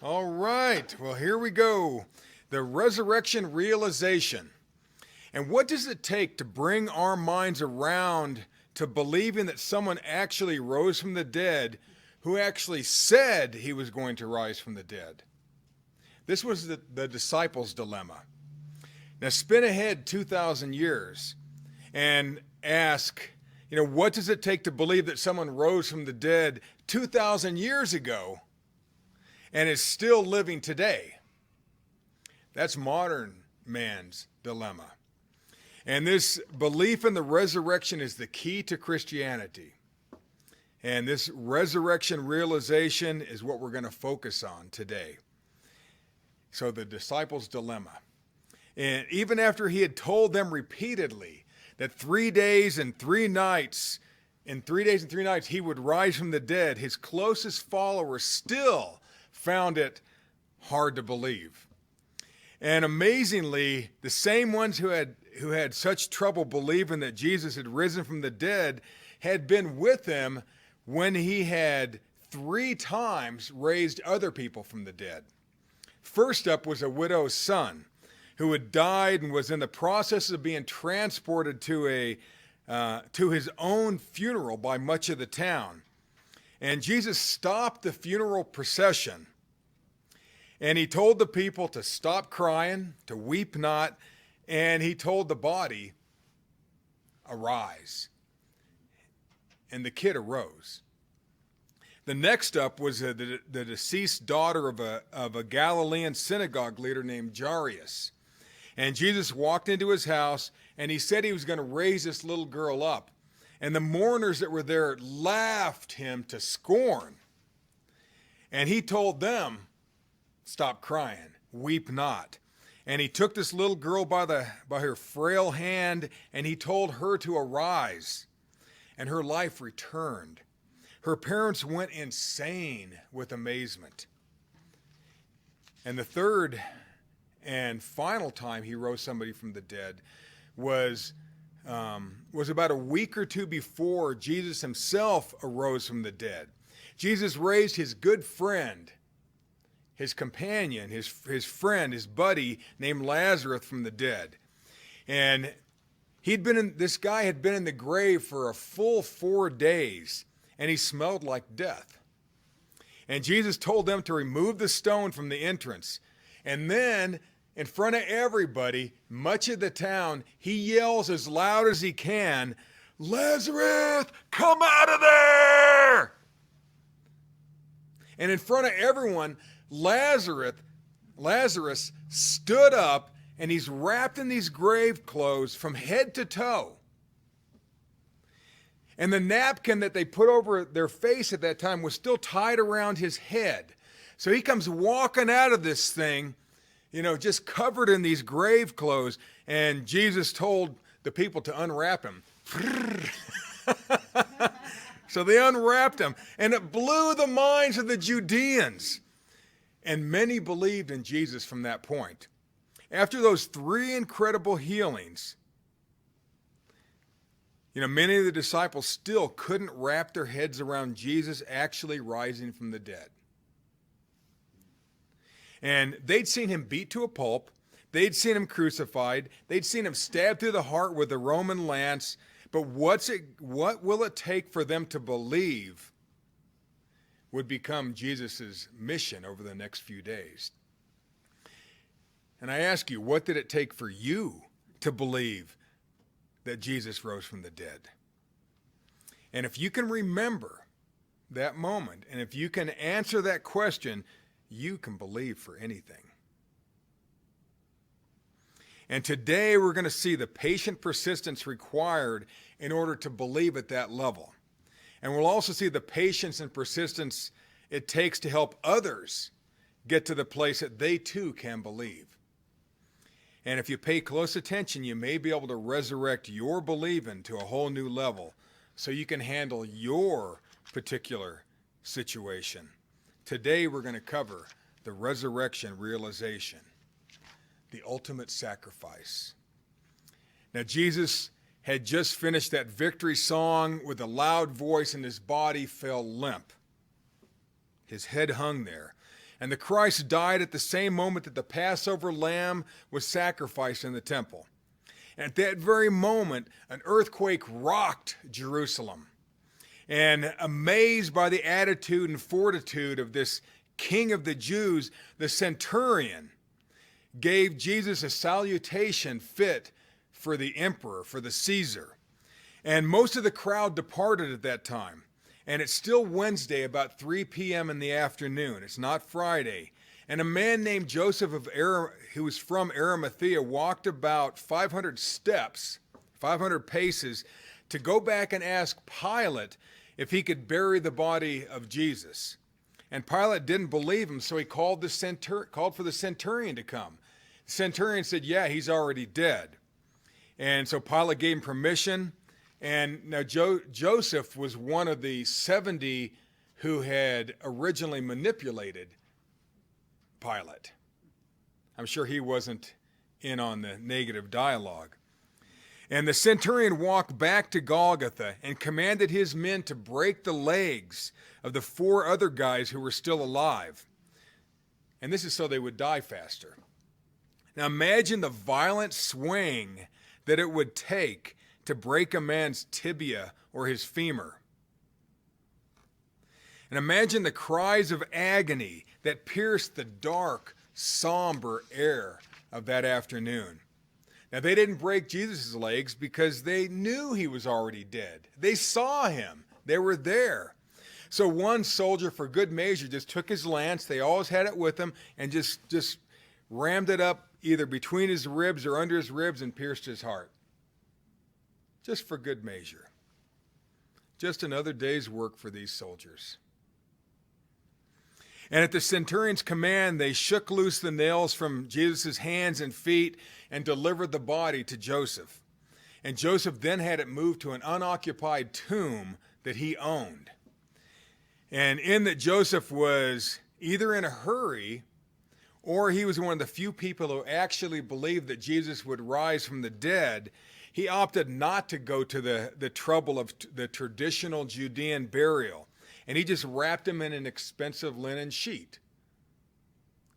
All right, well, here we go. The resurrection realization. And what does it take to bring our minds around to believing that someone actually rose from the dead who actually said he was going to rise from the dead? This was the disciples' dilemma. Now, spin ahead 2,000 years and ask, what does it take to believe that someone rose from the dead 2,000 years ago and is still living today? That's modern man's dilemma. And this belief in the resurrection is the key to Christianity. And this resurrection realization is what we're going to focus on today. So the disciples' dilemma. And even after he had told them repeatedly that 3 days and 3 nights, in 3 days and 3 nights, he would rise from the dead, his closest followers still found it hard to believe. And amazingly, the same ones who had such trouble believing that Jesus had risen from the dead had been with him when he had 3 times raised other people from the dead. First up was a widow's son who had died and was in the process of being transported to his own funeral by much of the town. And Jesus stopped the funeral procession, and he told the people to stop crying, to weep not, and he told the body, arise. And the kid arose. The next up was the deceased daughter of a Galilean synagogue leader named Jairus. And Jesus walked into his house, and he said he was going to raise this little girl up. And the mourners that were there laughed him to scorn. And he told them, stop crying, weep not. And he took this little girl by her frail hand, and he told her to arise. And her life returned. Her parents went insane with amazement. And the third and final time he rose somebody from the dead was about a week or two before Jesus himself arose from the dead. Jesus raised his good friend, his companion, his friend, his buddy named Lazarus from the dead. And this guy had been in the grave for a full 4 days, and he smelled like death. And Jesus told them to remove the stone from the entrance. And then, in front of everybody, much of the town, he yells as loud as he can, Lazarus, come out of there! And in front of everyone, Lazarus stood up, and he's wrapped in these grave clothes from head to toe. And the napkin that they put over their face at that time was still tied around his head. So he comes walking out of this thing, just covered in these grave clothes, and Jesus told the people to unwrap him. So they unwrapped him, and it blew the minds of the Judeans. And many believed in Jesus from that point. After those 3 incredible healings, many of the disciples still couldn't wrap their heads around Jesus actually rising from the dead. And they'd seen him beat to a pulp. They'd seen him crucified. They'd seen him stabbed through the heart with a Roman lance. But what will it take for them to believe would become Jesus' mission over the next few days? And I ask you, what did it take for you to believe that Jesus rose from the dead? And if you can remember that moment, and if you can answer that question, you can believe for anything. And today we're going to see the patient persistence required in order to believe at that level. And we'll also see the patience and persistence it takes to help others get to the place that they too can believe. And if you pay close attention, you may be able to resurrect your believing to a whole new level so you can handle your particular situation. Today we're going to cover the resurrection realization, the ultimate sacrifice. Now, Jesus had just finished that victory song with a loud voice, and his body fell limp. His head hung there. And the Christ died at the same moment that the Passover lamb was sacrificed in the temple. And at that very moment, an earthquake rocked Jerusalem. And amazed by the attitude and fortitude of this King of the Jews, the centurion gave Jesus a salutation fit for the emperor, for the Caesar. And most of the crowd departed at that time. And it's still Wednesday, about 3 p.m. in the afternoon. It's not Friday. And a man named Joseph who was from Arimathea walked about 500 steps, 500 paces, to go back and ask Pilate if he could bury the body of Jesus. And Pilate didn't believe him, so he called for the centurion to come. The centurion said, yeah, he's already dead. And so Pilate gave him permission. And now Joseph was one of the 70 who had originally manipulated Pilate. I'm sure he wasn't in on the negative dialogue. And the centurion walked back to Golgotha and commanded his men to break the legs of the 4 other guys who were still alive. And this is so they would die faster. Now imagine the violent swing that it would take to break a man's tibia or his femur. And imagine the cries of agony that pierced the dark, somber air of that afternoon. Now, they didn't break Jesus' legs because they knew he was already dead. They saw him. They were there. So one soldier, for good measure, just took his lance. They always had it with them, and just rammed it up either between his ribs or under his ribs and pierced his heart. Just for good measure. Just another day's work for these soldiers. And at the centurion's command, they shook loose the nails from Jesus' hands and feet and delivered the body to Joseph. And Joseph then had it moved to an unoccupied tomb that he owned. And in that Joseph was either in a hurry or he was one of the few people who actually believed that Jesus would rise from the dead, he opted not to go to the trouble of the traditional Judean burial. And he just wrapped him in an expensive linen sheet.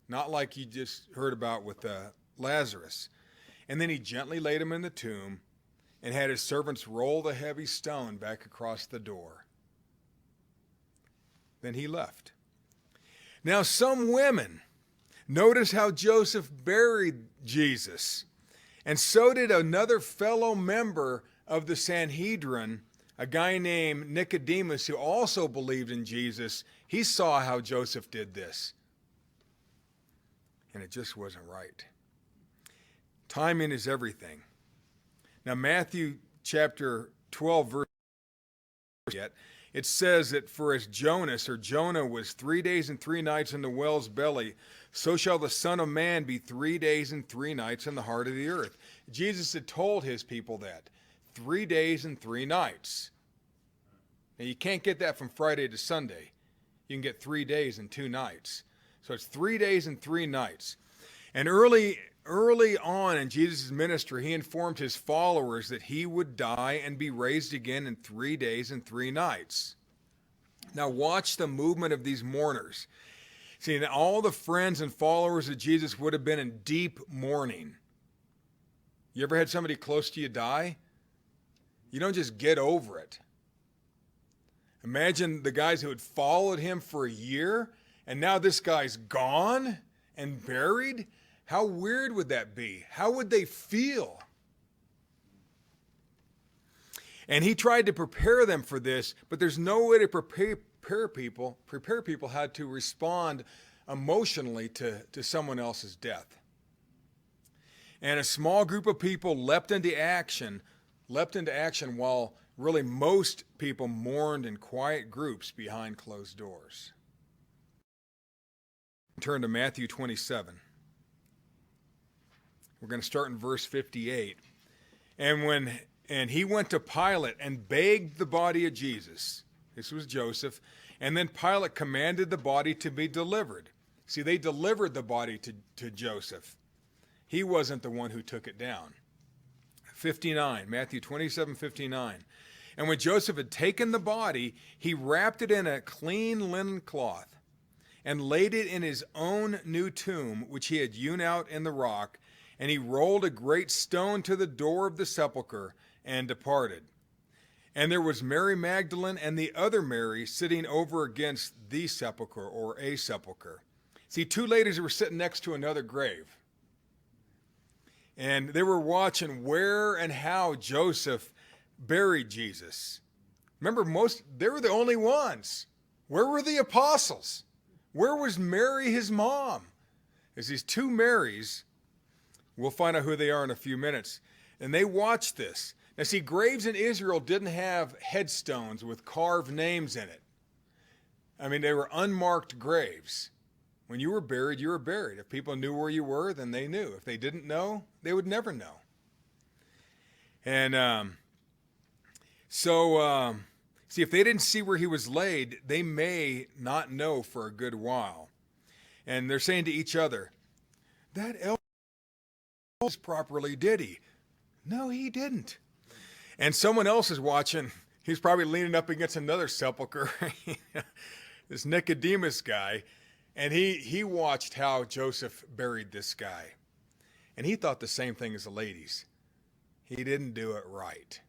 Not like you just heard about with Lazarus. And then he gently laid him in the tomb and had his servants roll the heavy stone back across the door. Then he left. Now some women noticed how Joseph buried Jesus. And so did another fellow member of the Sanhedrin, a guy named Nicodemus, who also believed in Jesus. He saw how Joseph did this. And it just wasn't right. Timing is everything. Now, Matthew chapter 12, verse 8, it says that for as Jonah was 3 days and 3 nights in the whale's belly, so shall the Son of Man be 3 days and 3 nights in the heart of the earth. Jesus had told his people that. 3 days and 3 nights. Now, you can't get that from Friday to Sunday. You can get 3 days and 2 nights. So it's 3 days and 3 nights. And early on in Jesus' ministry, he informed his followers that he would die and be raised again in 3 days and 3 nights. Now watch the movement of these mourners. See, all the friends and followers of Jesus would have been in deep mourning. You ever had somebody close to you die? You don't just get over it. Imagine the guys who had followed him for a year, and now this guy's gone and buried. How weird would that be? How would they feel? And he tried to prepare them for this, but there's no way to prepare people how to respond emotionally to someone else's death. And a small group of people leapt into action while really most people mourned in quiet groups behind closed doors. Turn to Matthew 27. We're going to start in verse 58. And he went to Pilate and begged the body of Jesus. This was Joseph. And then Pilate commanded the body to be delivered. See, they delivered the body to Joseph. He wasn't the one who took it down. 59, Matthew 27:59. And when Joseph had taken the body, he wrapped it in a clean linen cloth and laid it in his own new tomb, which he had hewn out in the rock. And he rolled a great stone to the door of the sepulchre and departed. And there was Mary Magdalene and the other Mary sitting over against the sepulchre, or a sepulchre. See, two ladies were sitting next to another grave. And they were watching where and how Joseph buried Jesus. Remember, they were the only ones. Where were the apostles? Where was Mary, his mom? There's these two Marys. We'll find out who they are in a few minutes. And they watched this. Now, see, graves in Israel didn't have headstones with carved names in it. I mean, they were unmarked graves. When you were buried, you were buried. If people knew where you were, then they knew. If they didn't know, they would never know. And see, if they didn't see where he was laid, they may not know for a good while. And they're saying to each other, that elder properly, did he? No, he didn't. And someone else is watching. He's probably leaning up against another sepulcher, this Nicodemus guy. And he watched how Joseph buried this guy. And he thought the same thing as the ladies. He didn't do it right.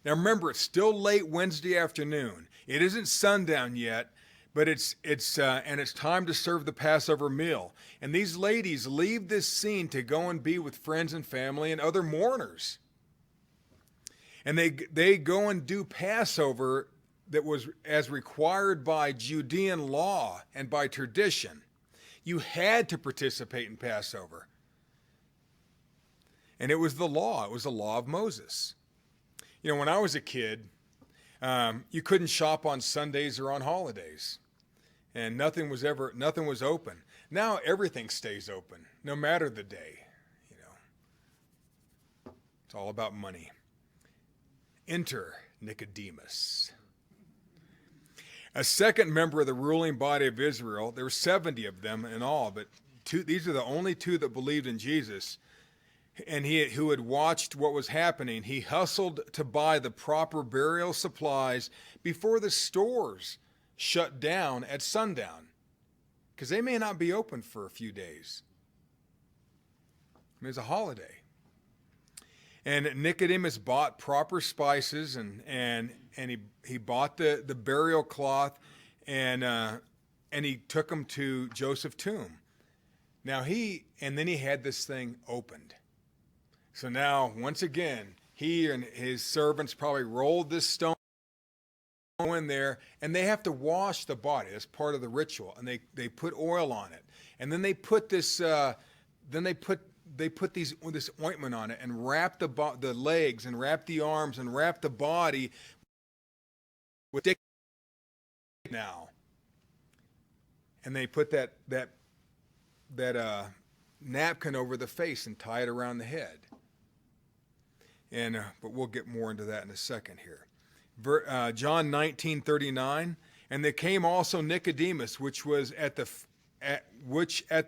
Now remember, it's still late Wednesday afternoon. It isn't sundown yet, but it's time to serve the Passover meal. And these ladies leave this scene to go and be with friends and family and other mourners. And they go and do Passover that was as required by Judean law and by tradition. You had to participate in Passover. And it was the law. It was the law of Moses. You know, when I was a kid, you couldn't shop on Sundays or on holidays. And nothing was open. Now everything stays open, no matter the day. You know, it's all about money. Enter Nicodemus. A second member of the ruling body of Israel, there were 70 of them in all, but these are the only two that believed in Jesus, and who had watched what was happening. He hustled to buy the proper burial supplies before the stores shut down at sundown, because they may not be open for a few days. I mean, it's a holiday. And Nicodemus bought proper spices, and he bought the burial cloth, and he took them to Joseph's tomb. Now then he had this thing opened. So now, once again, he and his servants probably rolled this stone in there, and they have to wash the body. That's part of the ritual, and they put oil on it, and then they put this. They put this ointment on it and wrap the legs and wrap the arms and wrap the body with now. And they put that napkin over the face and tie it around the head. And but we'll get more into that in a second here. John 19:39, and there came also Nicodemus, which at the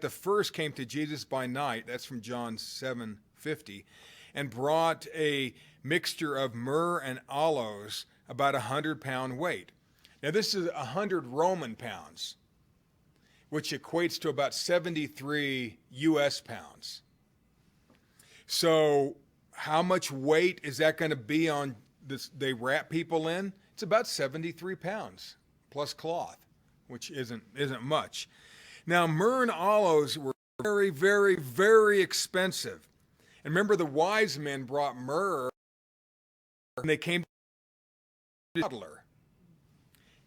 first came to Jesus by night. That's from John 7:50, and brought a mixture of myrrh and aloes, about 100-pound weight. Now this is 100 Roman pounds, which equates to about 73 U.S. pounds. So how much weight is that going to be on this? They wrap people in. It's about 73 pounds plus cloth, which isn't much. Now, myrrh and aloes were very, very, very expensive. And remember, the wise men brought myrrh, and they came to the toddler.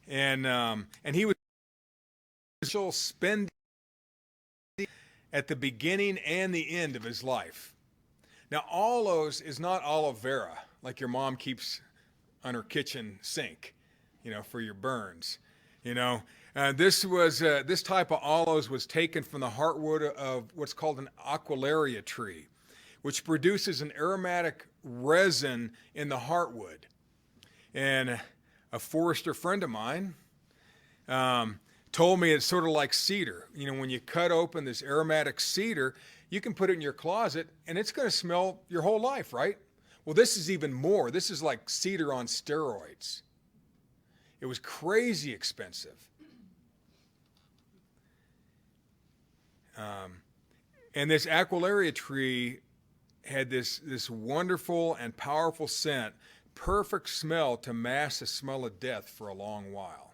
And he was spending at the beginning and the end of his life. Now, aloes is not aloe vera, like your mom keeps on her kitchen sink, for your burns, This type of aloes was taken from the heartwood of what's called an aquilaria tree, which produces an aromatic resin in the heartwood. And a forester friend of mine told me it's sort of like cedar. When you cut open this aromatic cedar, you can put it in your closet and it's going to smell your whole life, right? Well, this is even more. This is like cedar on steroids. It was crazy expensive. And this Aquilaria tree had this wonderful and powerful scent, perfect smell to mask the smell of death for a long while.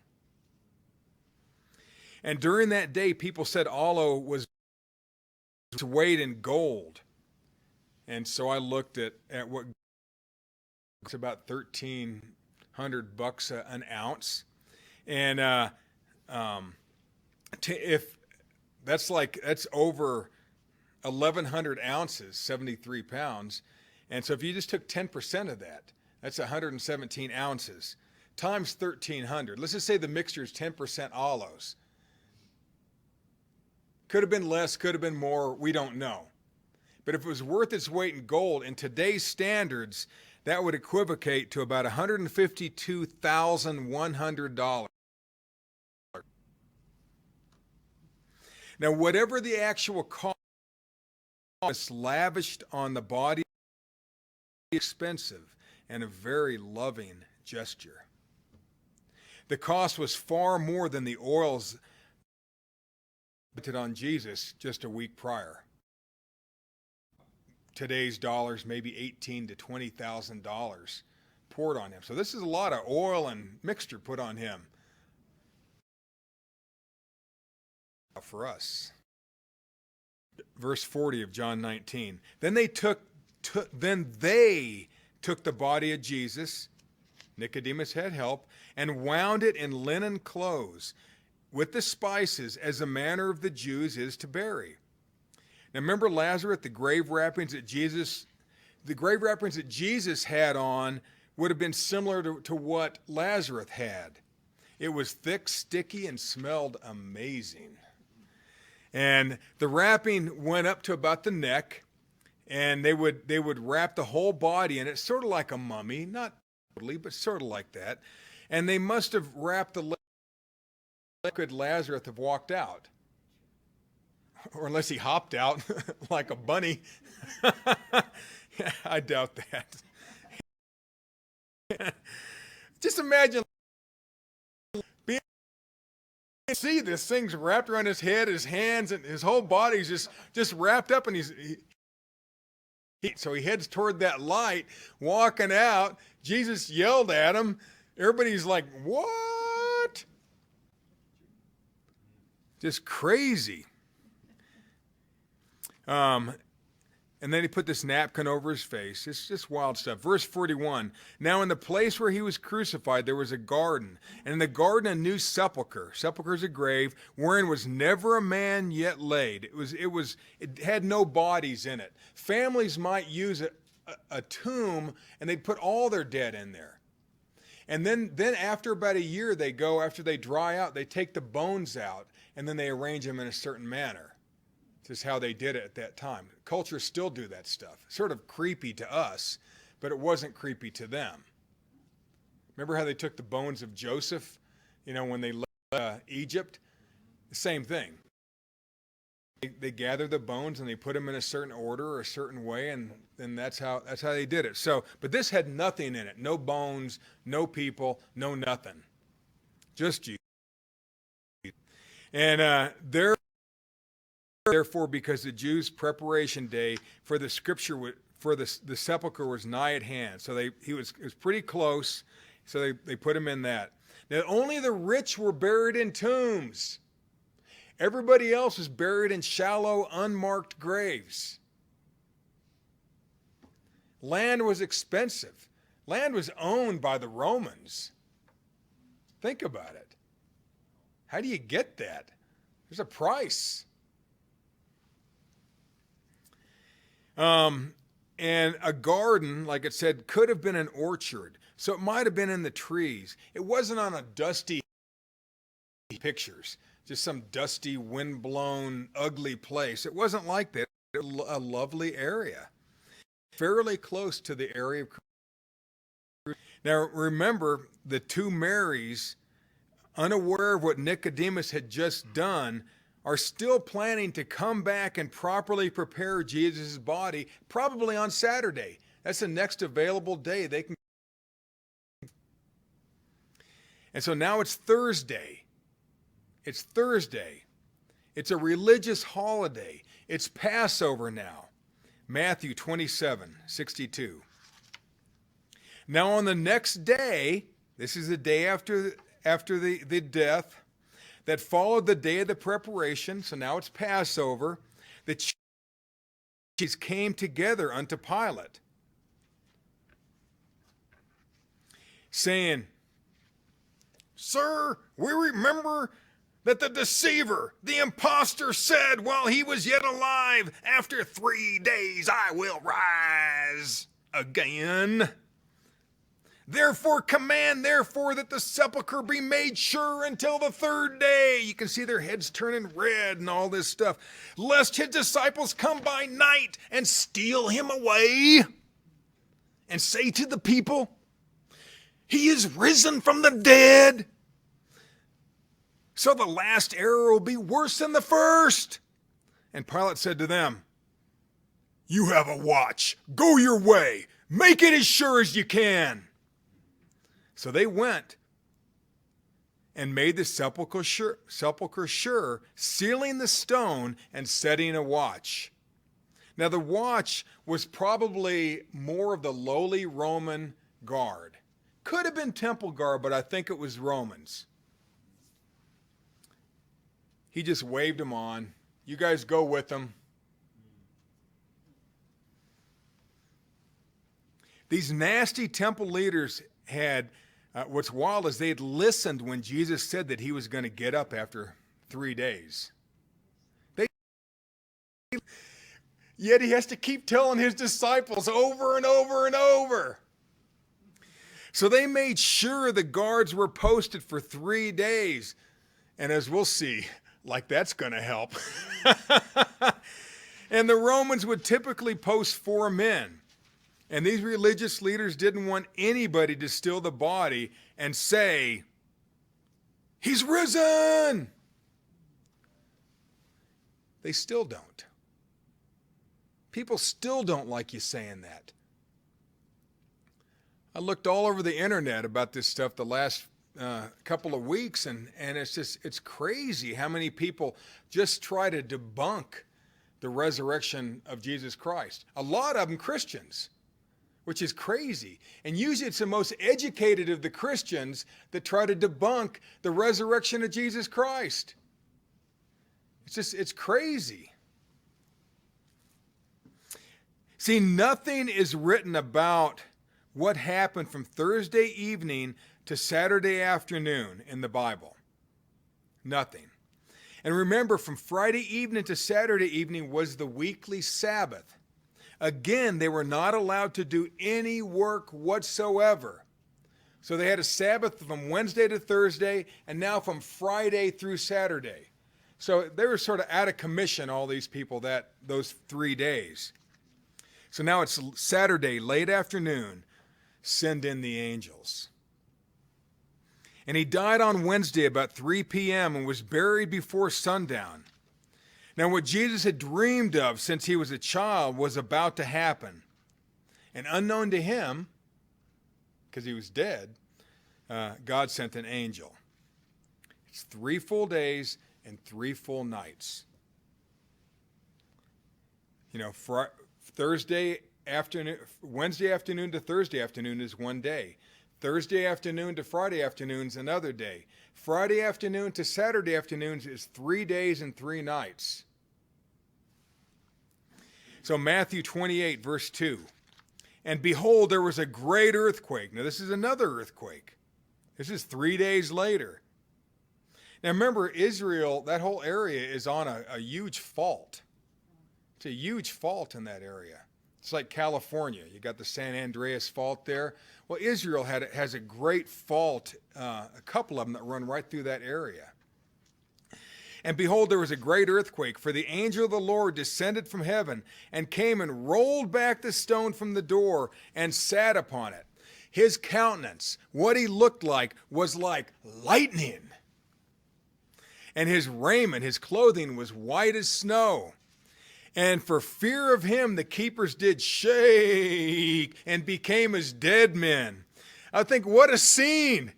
And during that day, people said aloe was weighed in gold. And so I looked at what it's about $1,300 an ounce. And if that's over 1,100 ounces, 73 pounds. And so if you just took 10% of that, that's 117 ounces times 1,300. Let's just say the mixture is 10% aloes. Could have been less, could have been more, we don't know. But if it was worth its weight in gold, in today's standards, that would equivocate to about $152,100. Now, whatever the actual cost is lavished on the body, expensive and a very loving gesture. The cost was far more than the oils put on Jesus just a week prior. Today's dollars, maybe $18,000 to $20,000 poured on him. So this is a lot of oil and mixture put on him. For us. Verse 40 of John 19. Then they took the body of Jesus, Nicodemus had help, and wound it in linen clothes with the spices, as the manner of the Jews is to bury. Now remember Lazarus, the grave wrappings that Jesus had on would have been similar to what Lazarus had. It was thick, sticky, and smelled amazing. And the wrapping went up to about the neck, and they would wrap the whole body in it, sort of like a mummy, not totally, but sort of like that. And they must have wrapped the leg. Could Lazarus have walked out? Or unless he hopped out like a bunny. I doubt that. Just imagine see this thing's wrapped around his head, his hands, and his whole body's just wrapped up, and so he heads toward that light, walking out. Jesus yelled at him. Everybody's like, what? Just crazy. And then he put this napkin over his face. It's just wild stuff. Verse 41, now in the place where he was crucified, there was a garden, and in the garden a new sepulcher. Sepulcher is a grave, wherein was never a man yet laid. It had no bodies in it. Families might use a tomb, and they'd put all their dead in there. And then after about a year, after they dry out, they take the bones out, and then they arrange them in a certain manner. This is how they did it at that time. Cultures still do that stuff. Sort of creepy to us, but it wasn't creepy to them. Remember how they took the bones of Joseph, when they left Egypt? The same thing. They gathered the bones and they put them in a certain order or a certain way, and then that's how they did it. So, but this had nothing in it. No bones, no people, no nothing. Just Jesus. And therefore, because the Jews' preparation day for the sepulcher was nigh at hand, so it was pretty close. So they put him in that. Now only the rich were buried in tombs. Everybody else was buried in shallow, unmarked graves. Land was expensive. Land was owned by the Romans. Think about it. How do you get that? There's a price. And a garden, like it said, could have been an orchard. So it might have been in the trees. It wasn't on a dusty pictures, just some dusty, windblown, ugly place. It wasn't like that. It was a lovely area, fairly close to the area of. Now remember, the two Marys, unaware of what Nicodemus had just done, are still planning to come back and properly prepare Jesus' body, probably on Saturday. That's the next available day they can. And so now it's Thursday. It's Thursday. It's a religious holiday. It's Passover now. Matthew 27:62. Now on the next day, this is the day after the death that followed the day of the preparation, so now it's Passover, the chief came together unto Pilate, saying, Sir, we remember that the deceiver, the impostor, said while he was yet alive, after 3 days I will rise again. Therefore command, that the sepulchre be made sure until the 3rd day. You can see their heads turning red and all this stuff. Lest his disciples come by night and steal him away and say to the people, He is risen from the dead. So the last error will be worse than the first. And Pilate said to them, You have a watch. Go your way. Make it as sure as you can. So they went and made the sepulchre sure, sealing the stone and setting a watch. Now the watch was probably more of the lowly Roman guard. Could have been temple guard, but I think it was Romans. He just waved them on. You guys go with them. These nasty temple leaders had, what's wild is they had listened when Jesus said that he was going to get up after 3 days. Yet he has to keep telling his disciples over and over and over. So they made sure the guards were posted for 3 days. And as we'll see, like that's going to help. And the Romans would typically post 4 men. And these religious leaders didn't want anybody to steal the body and say, He's risen! They still don't. People still don't like you saying that. I looked all over the internet about this stuff the last couple of weeks, and it's crazy how many people just try to debunk the resurrection of Jesus Christ. A lot of them Christians, which is crazy. And usually it's the most educated of the Christians that try to debunk the resurrection of Jesus Christ. It's crazy. See, nothing is written about what happened from Thursday evening to Saturday afternoon in the Bible. Nothing. And remember, from Friday evening to Saturday evening was the weekly Sabbath. Again, they were not allowed to do any work whatsoever. So they had a Sabbath from Wednesday to Thursday, and now from Friday through Saturday. So they were sort of out of commission, all these people, those 3 days. So now it's Saturday, late afternoon, send in the angels. And he died on Wednesday about 3 p.m. and was buried before sundown. Now what Jesus had dreamed of since he was a child was about to happen. And unknown to him, because he was dead, God sent an angel. It's 3 full days and 3 full nights. You know, Thursday afternoon, Wednesday afternoon to Thursday afternoon is 1 day. Thursday afternoon to Friday afternoon is another day. Friday afternoon to Saturday afternoons is 3 days and 3 nights. So Matthew 28, verse 2. And behold, there was a great earthquake. Now this is another earthquake. This is 3 days later. Now remember, Israel, that whole area is on a huge fault. It's a huge fault in that area. It's like California. You got the San Andreas Fault there. Well, Israel has a great fault, a couple of them that run right through that area. And behold, there was a great earthquake, for the angel of the Lord descended from heaven and came and rolled back the stone from the door and sat upon it. His countenance, what he looked like, was like lightning. And his raiment, his clothing, was white as snow. And for fear of him, the keepers did shake and became as dead men. I think, what a scene.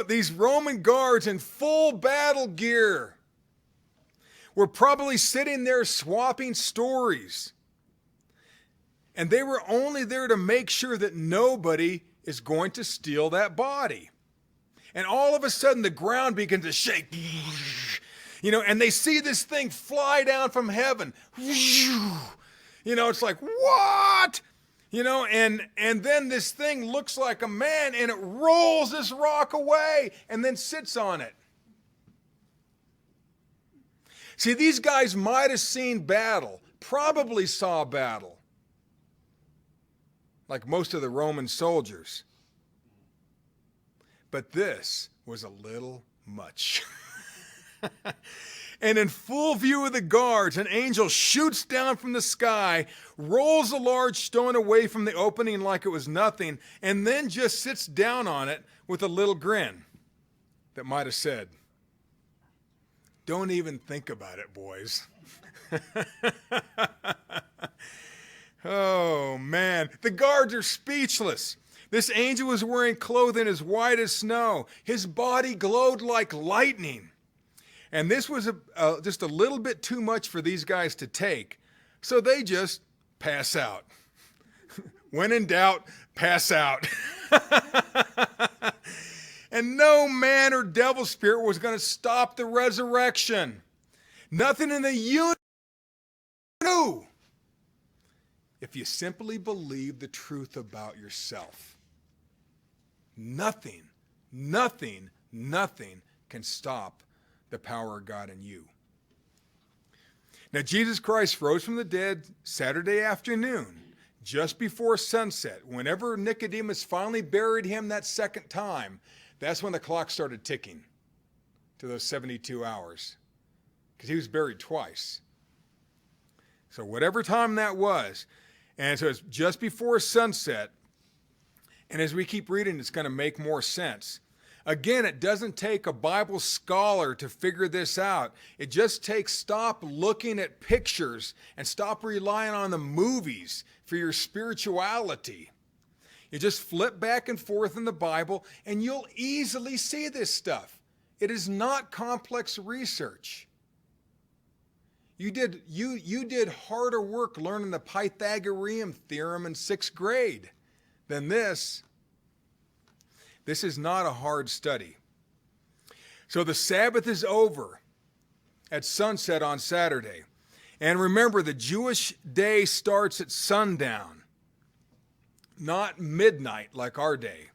These Roman guards in full battle gear were probably sitting there swapping stories. And they were only there to make sure that nobody is going to steal that body. And all of a sudden the ground begins to shake. And they see this thing fly down from heaven. It's like, what? And then this thing looks like a man, and it rolls this rock away and then sits on it. See, these guys might have seen battle, probably saw battle, like most of the Roman soldiers. But this was a little much. And in full view of the guards, an angel shoots down from the sky, rolls a large stone away from the opening like it was nothing, and then just sits down on it with a little grin that might have said, "Don't even think about it, boys." Oh, man. The guards are speechless. This angel was wearing clothing as white as snow. His body glowed like lightning. And this was just a little bit too much for these guys to take, so they just pass out. When in doubt, pass out. And no man or devil spirit was going to stop the resurrection. Nothing in the universe knew. If you simply believe the truth about yourself, nothing can stop the power of God in you. Now, Jesus Christ rose from the dead Saturday afternoon, just before sunset. Whenever Nicodemus finally buried him that second time, that's when the clock started ticking to those 72 hours, because he was buried twice. So whatever time that was, and so it's just before sunset, and as we keep reading, it's going to make more sense. Again, it doesn't take a Bible scholar to figure this out. It just takes stop looking at pictures and stop relying on the movies for your spirituality. You just flip back and forth in the Bible and you'll easily see this stuff. It is not complex research. You did harder work learning the Pythagorean theorem in 6th grade than this. This is not a hard study. So the Sabbath is over at sunset on Saturday. And remember, the Jewish day starts at sundown, not midnight like our day.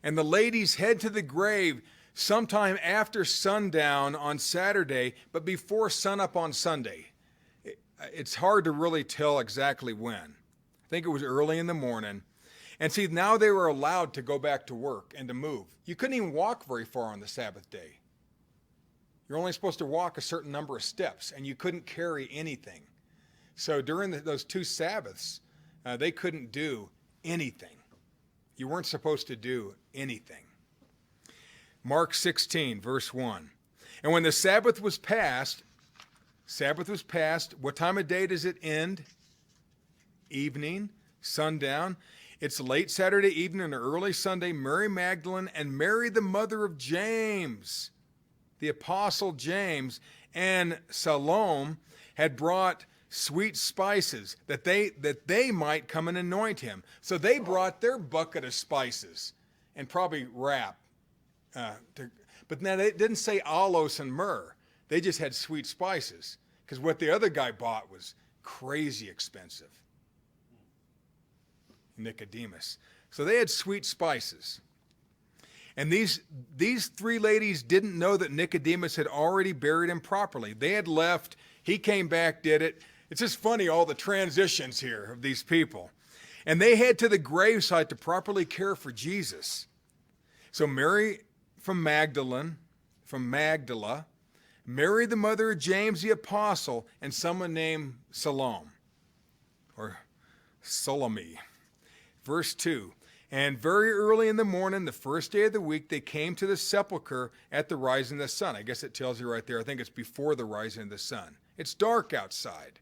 And the ladies head to the grave sometime after sundown on Saturday, but before sunup on Sunday. It's hard to really tell exactly when. I think it was early in the morning. And see, now they were allowed to go back to work and to move. You couldn't even walk very far on the Sabbath day. You're only supposed to walk a certain number of steps, and you couldn't carry anything. So during those 2 Sabbaths, they couldn't do anything. You weren't supposed to do anything. Mark 16, verse 1. And when the Sabbath was passed, what time of day does it end? Evening, sundown. It's late Saturday evening and early Sunday. Mary Magdalene and Mary, the mother of James, the apostle James, and Salome had brought sweet spices that they might come and anoint him. So they brought their bucket of spices and probably wrap. But now they didn't say aloes and myrrh. They just had sweet spices, because what the other guy bought was crazy expensive. Nicodemus. So they had sweet spices. And these 3 ladies didn't know that Nicodemus had already buried him properly. They had left. He came back, did it. It's just funny, all the transitions here of these people. And they head to the gravesite to properly care for Jesus. So Mary from Magdala, Mary the mother of James the apostle, and someone named Salome, or Salome. Verse 2, and very early in the morning, the first day of the week, they came to the sepulchre at the rising of the sun. I guess it tells you right there. I think it's before the rising of the sun. It's dark outside.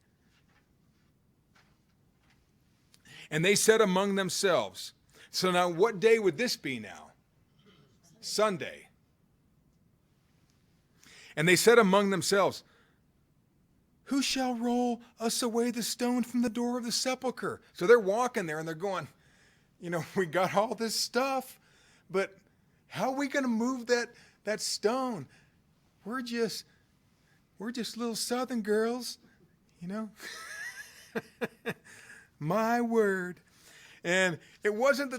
And they said among themselves. So now what day would this be now? Sunday. And they said among themselves, who shall roll us away the stone from the door of the sepulchre? So they're walking there and they're going, we got all this stuff, but how are we going to move that stone? We're just little southern girls, My word. And it wasn't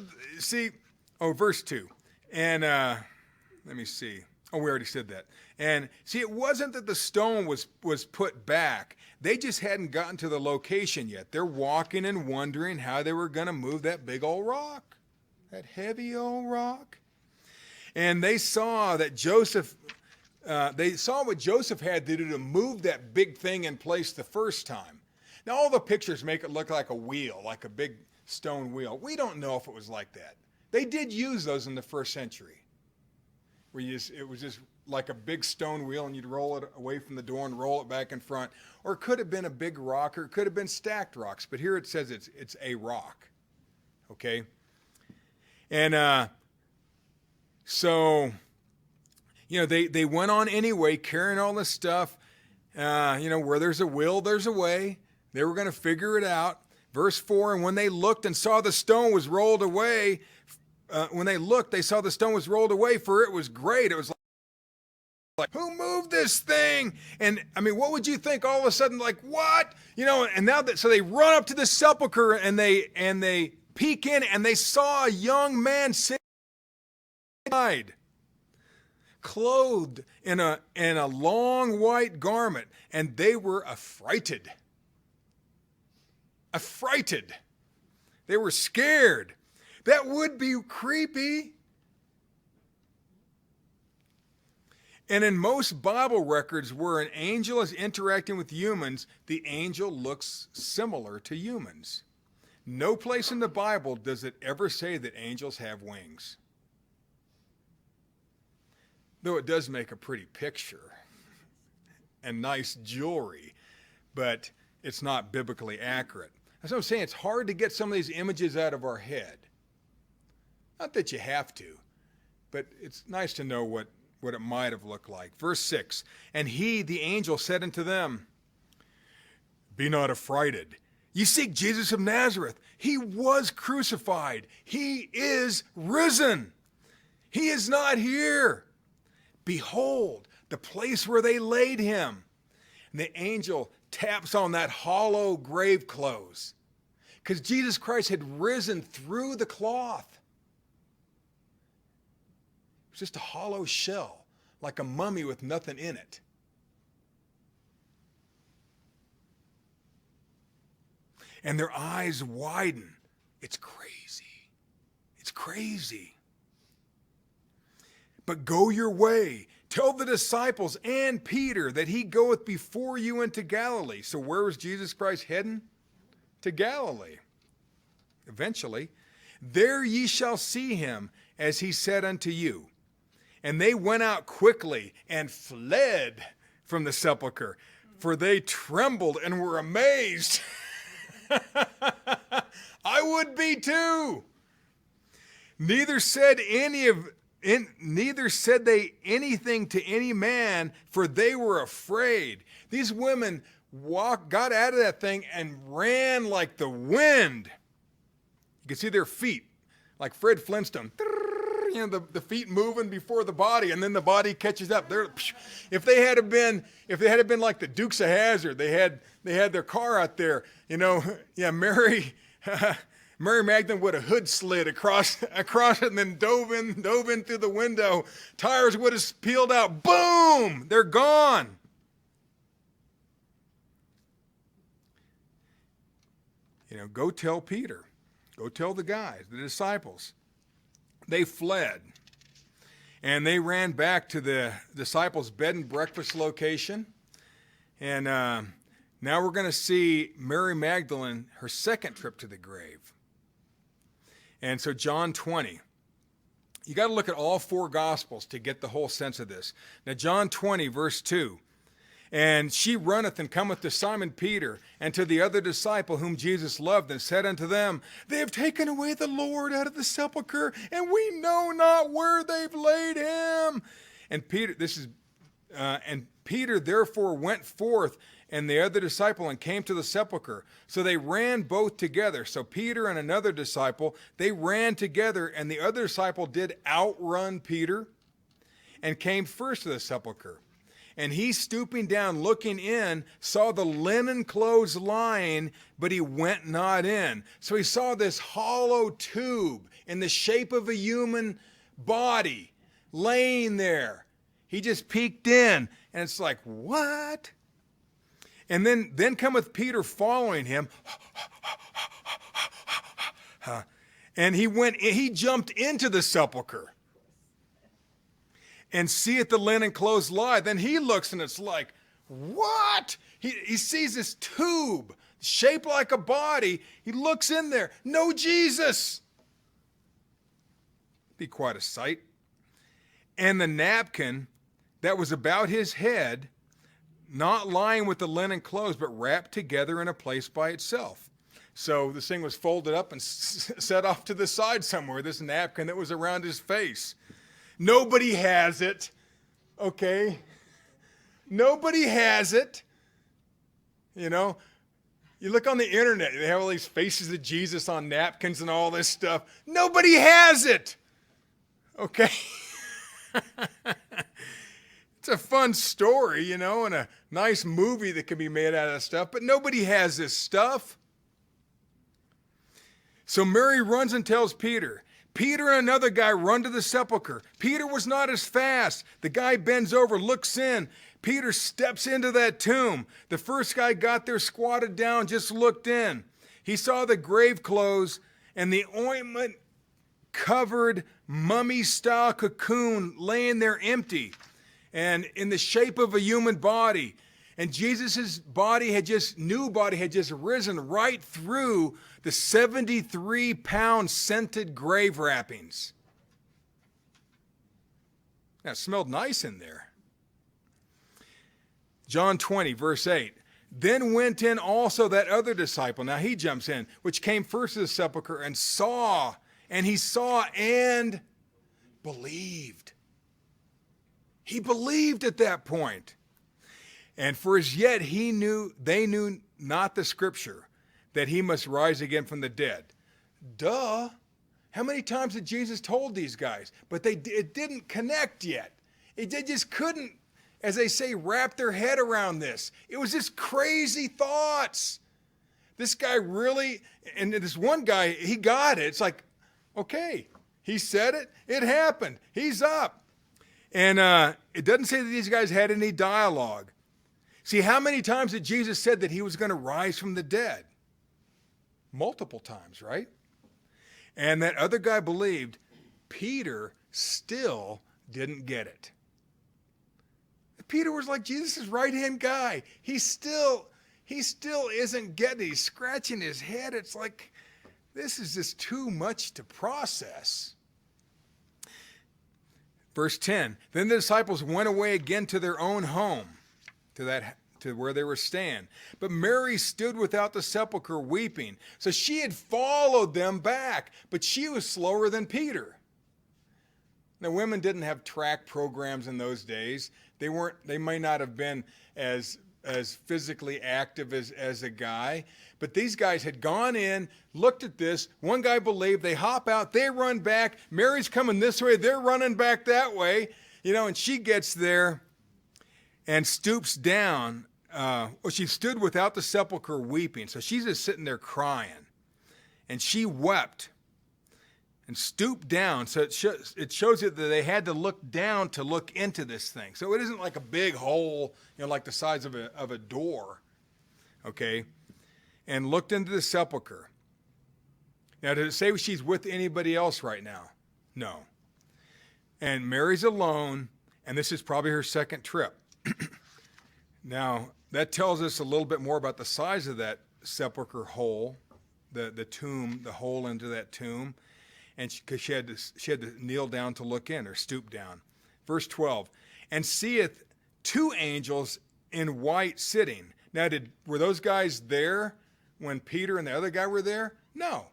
verse 2. And let me see. Oh, we already said that. And see, it wasn't that the stone was put back. They just hadn't gotten to the location yet. They're walking and wondering how they were going to move that big old rock, that heavy old rock. And they saw that what Joseph had to do to move that big thing in place the first time. Now, all the pictures make it look like a wheel, like a big stone wheel. We don't know if it was like that. They did use those in the first century. It was just like a big stone wheel, and you'd roll it away from the door and roll it back in front. Or it could have been a big rock, or it could have been stacked rocks. But here it says it's a rock. Okay? And so, they went on anyway, carrying all this stuff. Where there's a will, there's a way. They were going to figure it out. Verse 4, and when they looked and saw the stone was rolled away, they saw the stone was rolled away, for it was great. It was like, who moved this thing? And what would you think all of a sudden, like, what? And so they run up to the sepulcher and they peek in and they saw a young man sitting inside, clothed in a long white garment, and they were affrighted. They were scared. That would be creepy. And in most Bible records where an angel is interacting with humans, the angel looks similar to humans. No place in the Bible does it ever say that angels have wings. Though it does make a pretty picture and nice jewelry, but it's not biblically accurate. That's what I'm saying. It's hard to get some of these images out of our head. Not that you have to, but it's nice to know what it might have looked like. Verse 6, and he, the angel, said unto them, be not affrighted. Ye seek Jesus of Nazareth. He was crucified. He is risen. He is not here. Behold, the place where they laid him. And the angel taps on that hollow grave clothes, because Jesus Christ had risen through the cloth. It was just a hollow shell, like a mummy with nothing in it. And their eyes widen. It's crazy. It's crazy. But go your way. Tell the disciples and Peter that he goeth before you into Galilee. So where was Jesus Christ heading? To Galilee. Eventually. There ye shall see him, as he said unto you. And they went out quickly and fled from the sepulchre, for they trembled and were amazed. I would be too. Neither said they anything to any man, for they were afraid. These women got out of that thing and ran like the wind. You can see their feet, like Fred Flintstone. The feet moving before the body, and then the body catches up. If they had been like the Dukes of Hazzard, they had their car out there. Mary Magdalene would have hood slid across it and then dove in through the window. Tires would have peeled out. Boom! They're gone. Go tell Peter. Go tell the guys, the disciples. They fled. And they ran back to the disciples' bed and breakfast location. And now we're going to see Mary Magdalene, her second trip to the grave. And so John 20. You got to look at all four Gospels to get the whole sense of this. Now John 20, verse 2. And she runneth and cometh to Simon Peter and to the other disciple whom Jesus loved, and said unto them, they have taken away the Lord out of the sepulchre, and we know not where they've laid him. And Peter, this is And Peter therefore went forth and the other disciple and came to the sepulchre. So they ran both together. So Peter and another disciple, they ran together, and the other disciple did outrun Peter and came first to the sepulchre. And he, stooping down, looking in, saw the linen clothes lying, but he went not in. So he saw this hollow tube in the shape of a human body laying there. He just peeked in, and it's like, what? And then cometh Peter following him, and he jumped into the sepulchre and seeth the linen clothes lie. Then he looks, and it's like, what? He sees this tube shaped like a body. He looks in there. No Jesus. Be quite a sight. And the napkin that was about his head, not lying with the linen clothes, but wrapped together in a place by itself. So this thing was folded up and set off to the side somewhere, this napkin that was around his face. Nobody has it, okay? Nobody has it. You know, you look on the internet, they have all these faces of Jesus on napkins and all this stuff. Nobody has it, okay? It's a fun story, you know, and a nice movie that can be made out of stuff, but nobody has this stuff. So Mary runs and tells Peter. Peter and another guy run to the sepulchre. Peter was not as fast. The guy bends over, looks in. Peter steps into that tomb. The first guy got there, squatted down, just looked in. He saw the grave clothes and the ointment covered mummy-style cocoon laying there empty and in the shape of a human body. And Jesus' new body had just risen right through the 73-pound scented grave wrappings. Now, it smelled nice in there. John 20, verse 8. Then went in also that other disciple. Now he jumps in, which came first to the sepulchre and saw, and he saw and believed. He believed at that point. And for as yet they knew not the scripture, that he must rise again from the dead. Duh. How many times had Jesus told these guys? But it didn't connect yet. They just couldn't, as they say, wrap their head around this. It was just crazy thoughts. This guy really, and this one guy, he got it. It's like, okay, he said it, it happened. He's up. And it doesn't say that these guys had any dialogue. See, how many times had Jesus said that he was going to rise from the dead? Multiple times, right? And that other guy believed. Peter still didn't get it. Peter was like Jesus' right-hand guy. He still isn't getting it. He's scratching his head. It's like, this is just too much to process. Verse 10, then the disciples went away again to their own home, to where they were staying. But Mary stood without the sepulchre weeping. So she had followed them back, but she was slower than Peter. Now, women didn't have track programs in those days. They might not have been as physically active as a guy. But these guys had gone in, looked at this. One guy believed. They hop out. They run back. Mary's coming this way. They're running back that way. You know, and she gets there and stoops down. She stood without the sepulchre weeping. So she's just sitting there crying. And she wept and stooped down. So it shows you that they had to look down to look into this thing. So it isn't like a big hole, you know, like the size of a door. Okay? And looked into the sepulchre. Now, does it say she's with anybody else right now? No. And Mary's alone, and this is probably her second trip. Now, that tells us a little bit more about the size of that sepulchre hole, the tomb, the hole into that tomb, and because she had to kneel down to look in or stoop down. Verse 12, and seeth two angels in white sitting. Now, were those guys there when Peter and the other guy were there? No.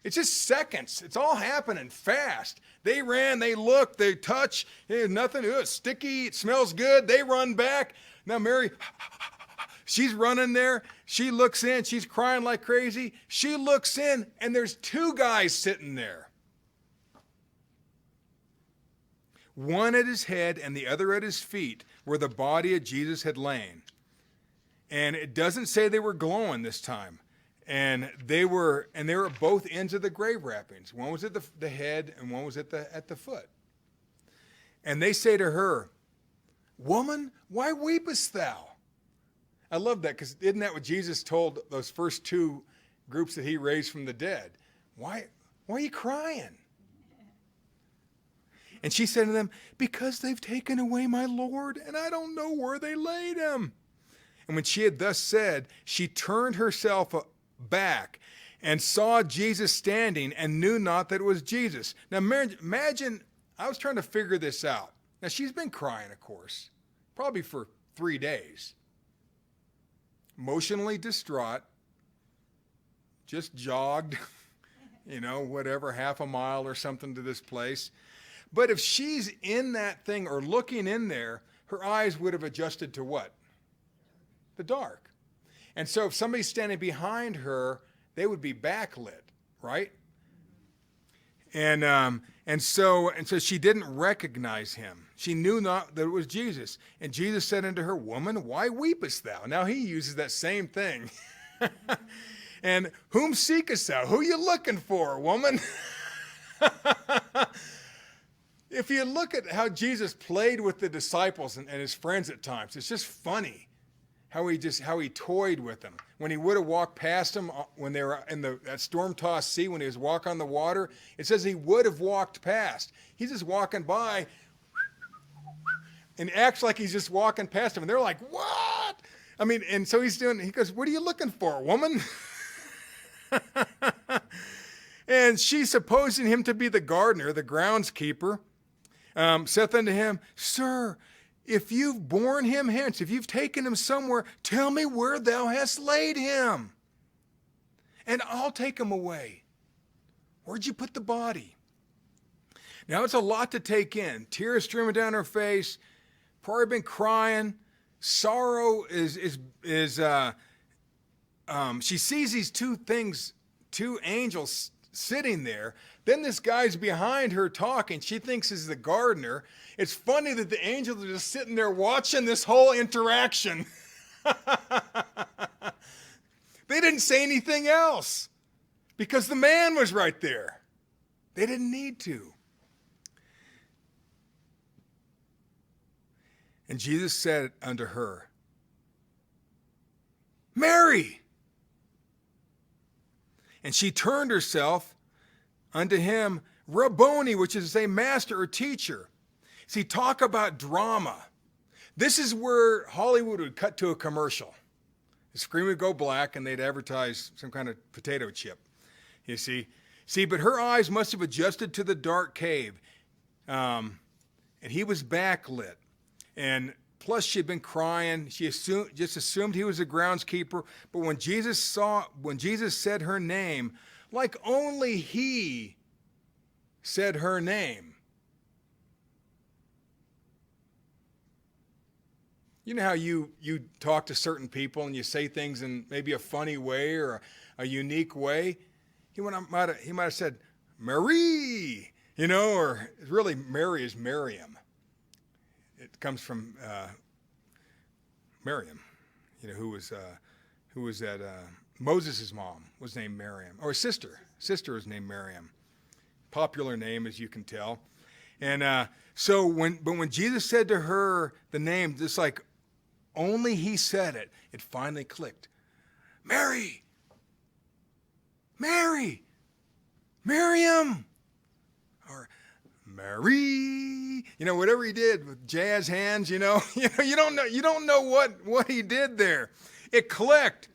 It's just seconds. It's all happening fast. They ran, they looked, they touch. There's nothing. It's sticky. It smells good. They run back. Now Mary, she's running there. She looks in. She's crying like crazy. She looks in, and there's two guys sitting there. One at his head and the other at his feet, where the body of Jesus had lain. And it doesn't say they were glowing this time. And they were at both ends of the grave wrappings. One was at the head and one was at the foot. And they say to her, "Woman, why weepest thou?" I love that, because isn't that what Jesus told those first two groups that he raised from the dead? Why are you crying? And she said to them, "Because they've taken away my Lord, and I don't know where they laid him." And when she had thus said, she turned herself back and saw Jesus standing and knew not that it was Jesus. Now imagine, I was trying to figure this out. Now she's been crying, of course, probably for 3 days. Emotionally distraught, just jogged, whatever, half a mile or something to this place. But if she's in that thing or looking in there, her eyes would have adjusted to what? The dark. And so if somebody's standing behind her, they would be backlit, right? And so she didn't recognize him. She knew not that it was Jesus. And Jesus said unto her, "Woman, why weepest thou?" Now he uses that same thing. "And whom seekest thou? Who you looking for, woman?" If you look at how Jesus played with the disciples and his friends at times, it's just funny how he toyed with them. When he would have walked past them when they were in that storm-tossed sea, when he was walking on the water, it says he would have walked past. He's just walking by and acts like he's just walking past them. And they're like, "What?" I mean, and so he goes, "What are you looking for, woman?" And she, supposing him to be the gardener, the groundskeeper, saith unto him, "Sir, if you've borne him hence, if you've taken him somewhere, tell me where thou hast laid him, and I'll take him away. Where'd you put the body?" Now it's a lot to take in. Tears streaming down her face, probably been crying. Sorrow she sees these two angels sitting there. Then this guy's behind her talking. She thinks he's the gardener. It's funny that the angels are just sitting there watching this whole interaction. They didn't say anything else because the man was right there. They didn't need to. And Jesus said unto her, "Mary!" And she turned herself unto him, Rabboni, which is to say master or teacher. See, talk about drama. This is where Hollywood would cut to a commercial. The screen would go black and they'd advertise some kind of potato chip. You see? But her eyes must have adjusted to the dark cave. And he was backlit. And plus she'd been crying. She just assumed he was a groundskeeper. But when Jesus said her name, like only he said her name. You know how you talk to certain people and you say things in maybe a funny way or a unique way? He might have said, "Mary," or really Mary is Miriam. It comes from Miriam, who was that Moses' mom was named Miriam, or sister was named Miriam. Popular name, as you can tell. And so when Jesus said to her the name, just like only he said it, it finally clicked. Mary! Mary! Miriam! Or Mary! Whatever he did with jazz hands, you don't know what he did there. It clicked.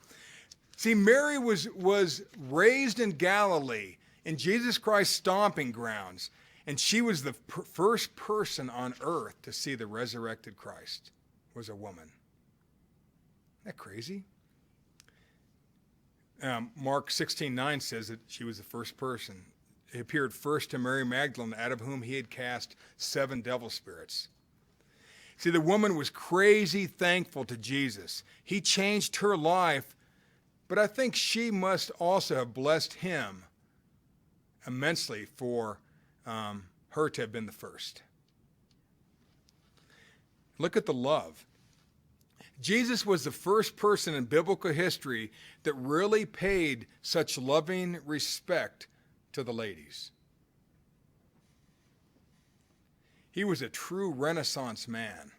See, Mary was raised in Galilee, in Jesus Christ's stomping grounds, and she was the first person on earth to see the resurrected Christ, was a woman. Isn't that crazy? Mark 16:9 says that she was the first person. He appeared first to Mary Magdalene, out of whom he had cast 7 devil spirits. See, the woman was crazy thankful to Jesus. He changed her life, but I think she must also have blessed him immensely for her to have been the first. Look at the love. Jesus was the first person in biblical history that really paid such loving respect to the ladies. He was a true Renaissance man.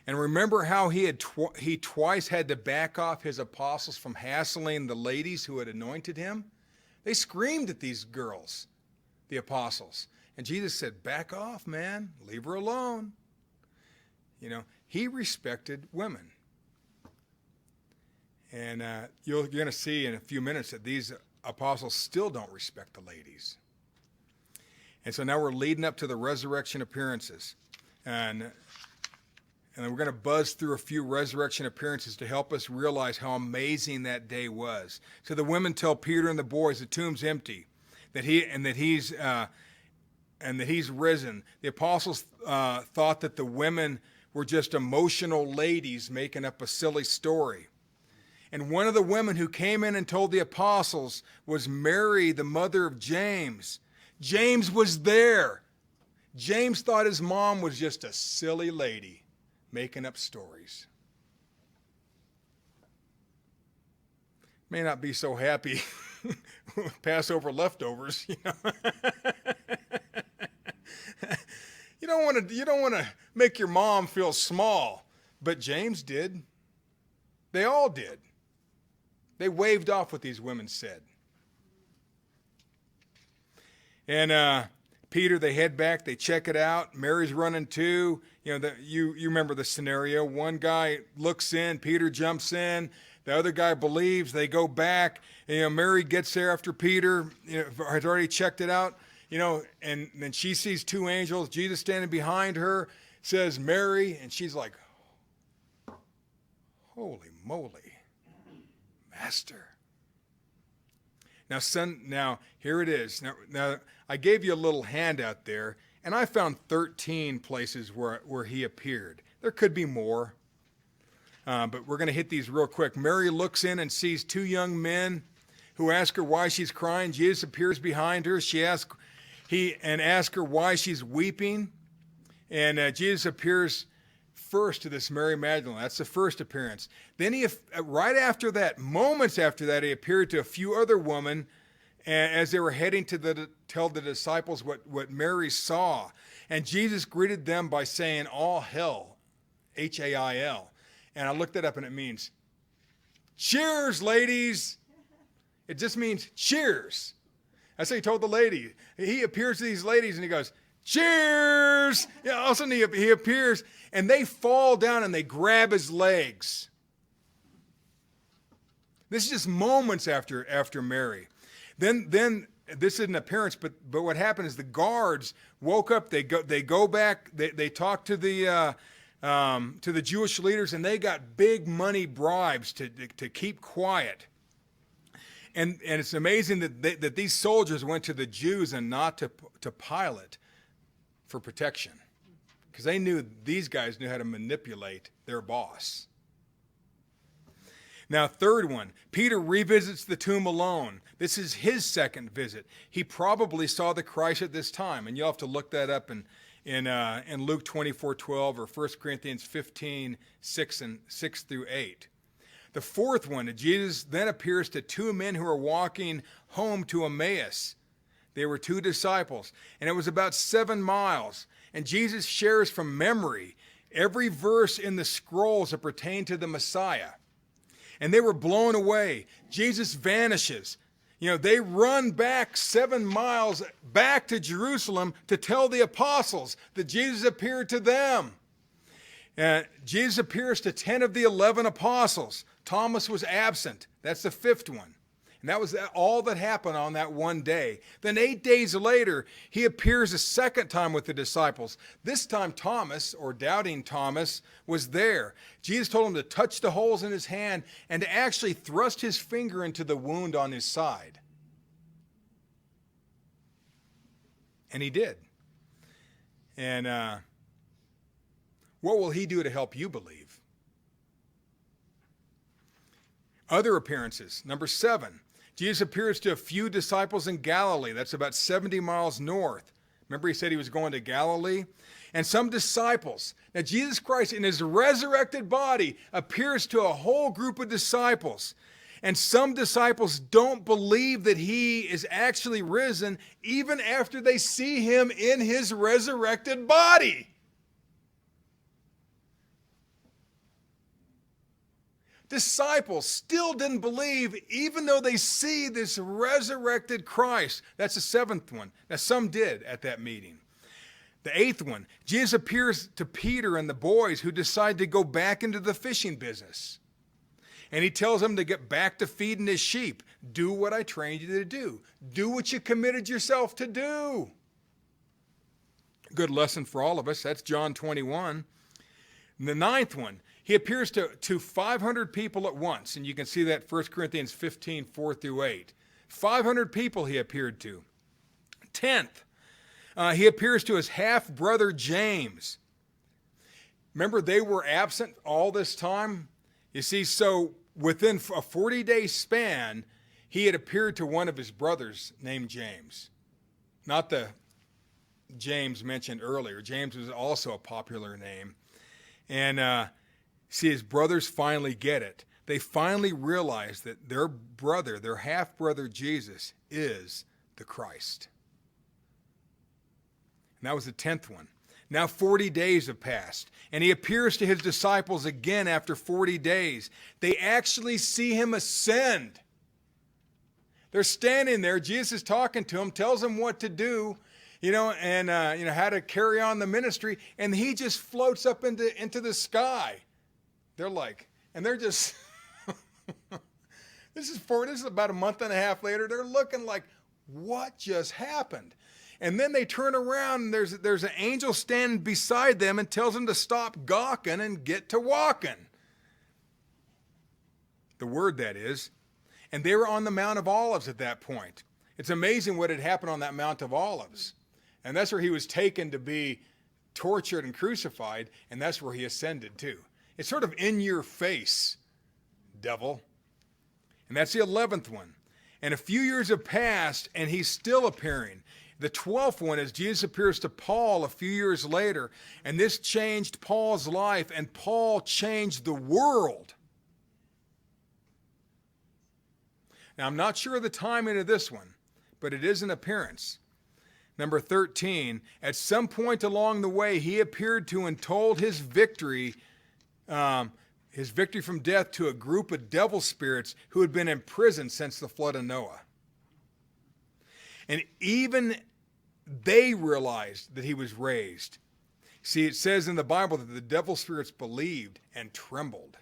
And remember how he twice had to back off his apostles from hassling the ladies who had anointed him? They screamed at these girls, the apostles. And Jesus said, back off, man. Leave her alone. You know, he respected women. And you're going to see in a few minutes that these apostles still don't respect the ladies. And so now we're leading up to the resurrection appearances. And we're going to buzz through a few resurrection appearances to help us realize how amazing that day was. So the women tell Peter and the boys the tomb's empty, that he's risen. The apostles thought that the women were just emotional ladies making up a silly story. And one of the women who came in and told the apostles was Mary, the mother of James. James was there. James thought his mom was just a silly lady making up stories. May not be so happy with Passover leftovers, you know. You don't want to make your mom feel small, but James did. They all did. They waved off what these women said. And Peter, they head back, they check it out. Mary's running too. You know, you remember the scenario. One guy looks in, Peter jumps in. The other guy believes. They go back. And, you know, Mary gets there after Peter has already checked it out. You know, and then she sees 2 angels. Jesus standing behind her, says, Mary, and she's like, holy moly, Master. Now here it is. Now I gave you a little handout there, and I found 13 places where he appeared. There could be more, but we're going to hit these real quick. Mary looks in and sees 2 young men who ask her why she's crying. Jesus appears behind her. She asks her why she's weeping, and Jesus appears first to this Mary Magdalene. That's the first appearance. Then right after that, moments after that, he appeared to a few other women as they were heading to tell the disciples what Mary saw. And Jesus greeted them by saying, all hail, H-A-I-L. And I looked it up, and it means, cheers, ladies. It just means cheers. That's what he told the lady. He appears to these ladies, and he goes, cheers. Yeah, all of a sudden he appears, and they fall down and they grab his legs. This is just moments after Mary. Then this is an appearance, but what happened is the guards woke up. They go back. They talk to the Jewish leaders, and they got big money bribes to keep quiet. And it's amazing that these soldiers went to the Jews and not to Pilate for protection, because they knew these guys knew how to manipulate their boss. Now, third one, Peter revisits the tomb alone. This is his second visit. He probably saw the Christ at this time, and you'll have to look that up in Luke 24:12 or 1 Corinthians 15:6 through 8. The fourth one, Jesus then appears to 2 men who are walking home to Emmaus. They were 2 disciples, and it was about 7 miles. And Jesus shares from memory every verse in the scrolls that pertain to the Messiah. And they were blown away. Jesus vanishes. You know, they run back 7 miles back to Jerusalem to tell the apostles that Jesus appeared to them. Jesus appears to 10 of the 11 apostles. Thomas was absent. That's the 5th one. And that was all that happened on that one day. Then 8 days later, he appears a second time with the disciples. This time Thomas, or doubting Thomas, was there. Jesus told him to touch the holes in his hand and to actually thrust his finger into the wound on his side. And he did. And what will he do to help you believe? Other appearances. Number 7, Jesus appears to a few disciples in Galilee. That's about 70 miles north. Remember he said he was going to Galilee? And some disciples. Now Jesus Christ in his resurrected body appears to a whole group of disciples. And some disciples don't believe that he is actually risen even after they see him in his resurrected body. Disciples still didn't believe even though they see this resurrected Christ. That's the 7th one. Now some did at that meeting. The 8th one, Jesus appears to Peter and the boys who decide to go back into the fishing business. And he tells them to get back to feeding his sheep. Do what I trained you to do. Do what you committed yourself to do. Good lesson for all of us. That's John 21. And the 9th one, he appears to 500 people at once. And you can see that 1 Corinthians 15, 4 through 8. 500 people he appeared to. 10th, he appears to his half-brother James. Remember, they were absent all this time? You see, so within a 40-day span, he had appeared to one of his brothers named James. Not the James mentioned earlier. James was also a popular name. And see, his brothers finally get it. They finally realize that their brother, their half-brother Jesus, is the Christ. And that was the 10th one. Now 40 days have passed, and he appears to his disciples again after 40 days. They actually see him ascend. They're standing there. Jesus is talking to them, tells them what to do, and how to carry on the ministry, and he just floats up into the sky. They're like, and they're just, this is about a month and a half later. They're looking like, what just happened? And then they turn around and there's an angel standing beside them and tells them to stop gawking and get to walking. The word, that is. And they were on the Mount of Olives at that point. It's amazing what had happened on that Mount of Olives. And that's where he was taken to be tortured and crucified, and that's where he ascended to. It's sort of in your face, devil. And that's the 11th one. And a few years have passed, and he's still appearing. The 12th one is Jesus appears to Paul a few years later, and this changed Paul's life, and Paul changed the world. Now, I'm not sure of the timing of this one, but it is an appearance. Number 13, at some point along the way, he appeared to and told his victory from death to a group of devil spirits who had been in prison since the flood of Noah. And even they realized that he was raised. See, it says in the Bible that the devil spirits believed and trembled.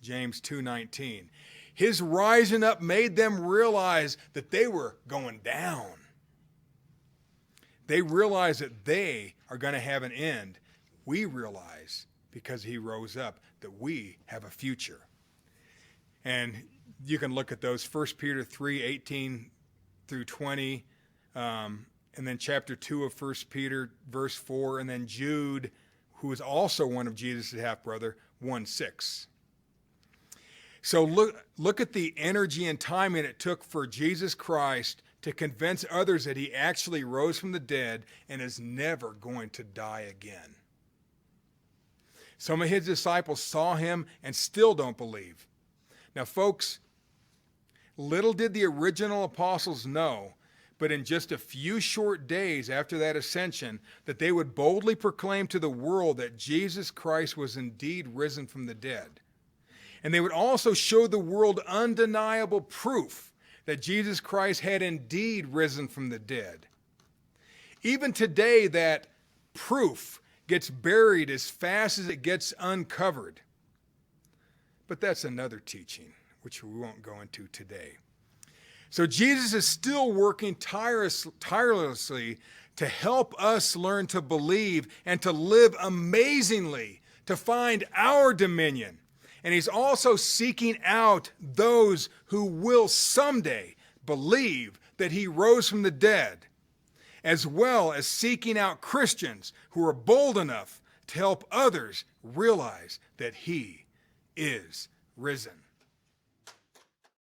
James 2:19. His rising up made them realize that they were going down. They realize that they are going to have an end. We realize, because he rose up, that we have a future. And you can look at those, 1 Peter 3:18 through 20, and then chapter 2 of 1 Peter, verse 4, and then Jude, who is also one of Jesus' half-brother, 1:6. So look at the energy and timing it took for Jesus Christ to convince others that he actually rose from the dead and is never going to die again. Some of his disciples saw him and still don't believe. Now, folks, little did the original apostles know, but in just a few short days after that ascension, that they would boldly proclaim to the world that Jesus Christ was indeed risen from the dead. And they would also show the world undeniable proof that Jesus Christ had indeed risen from the dead. Even today, that proof gets buried as fast as it gets uncovered. But that's another teaching, which we won't go into today. So Jesus is still working tirelessly to help us learn to believe and to live amazingly, to find our dominion. And he's also seeking out those who will someday believe that he rose from the dead, as well as seeking out Christians who are bold enough to help others realize that he is risen.